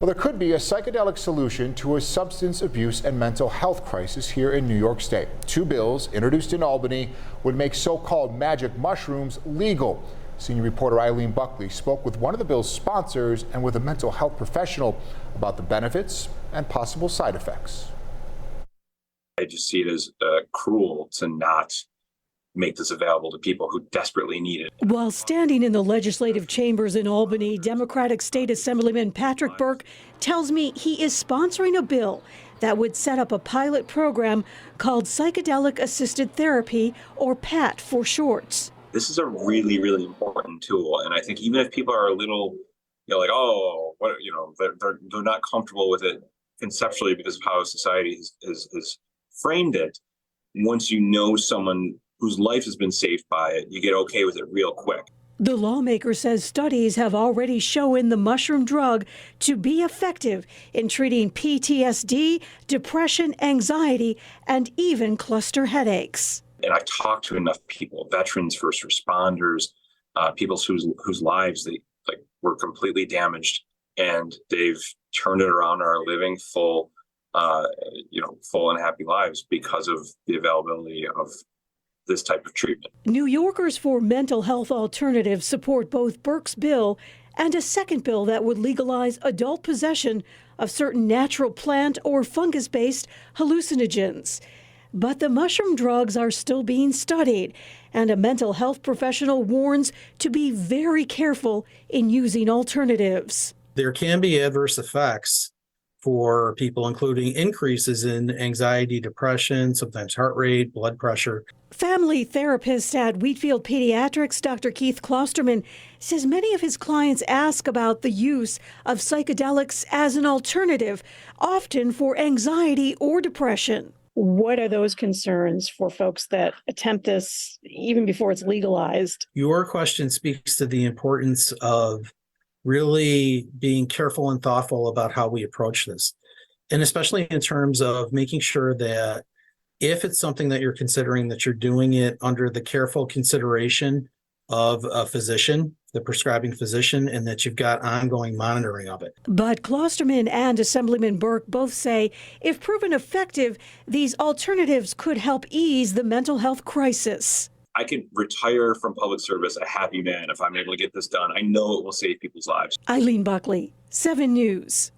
Well, there could be a psychedelic solution to a substance abuse and mental health crisis here in New York State. Two bills introduced in Albany would make so-called magic mushrooms legal. Senior reporter Eileen Buckley spoke with one of the bill's sponsors and with a mental health professional about the benefits and possible side effects. I just see it as cruel to not make this available to people who desperately need it. While standing in the legislative chambers in Albany, Democratic State Assemblyman Patrick Burke tells me he is sponsoring a bill that would set up a pilot program called Psychedelic Assisted Therapy, or PAT for shorts. This is a really, really important tool. And I think even if people are a little, like, oh, what, they're not comfortable with it conceptually because of how society has framed it, once you know someone whose life has been saved by it, you get okay with it real quick. The lawmaker says studies have already shown the mushroom drug to be effective in treating PTSD, depression, anxiety, and even cluster headaches. And I've talked to enough people, veterans, first responders, people whose lives were completely damaged, and they've turned it around and are living full and happy lives because of the availability of this type of treatment. New Yorkers for Mental Health Alternatives support both Burke's bill and a second bill that would legalize adult possession of certain natural plant or fungus-based hallucinogens. But the mushroom drugs are still being studied, and a mental health professional warns to be very careful in using alternatives. There can be adverse effects for people, including increases in anxiety, depression, sometimes heart rate, blood pressure. Family therapist at Wheatfield Pediatrics, Dr. Keith Klosterman, says many of his clients ask about the use of psychedelics as an alternative, often for anxiety or depression. What are those concerns for folks that attempt this even before it's legalized? Your question speaks to the importance of really being careful and thoughtful about how we approach this. And especially in terms of making sure that if it's something that you're considering, that you're doing it under the careful consideration of a physician, the prescribing physician, and that you've got ongoing monitoring of it. But Klosterman and Assemblyman Burke both say if proven effective, these alternatives could help ease the mental health crisis. I could retire from public service a happy man if I'm able to get this done. I know it will save people's lives. Eileen Buckley, 7 News.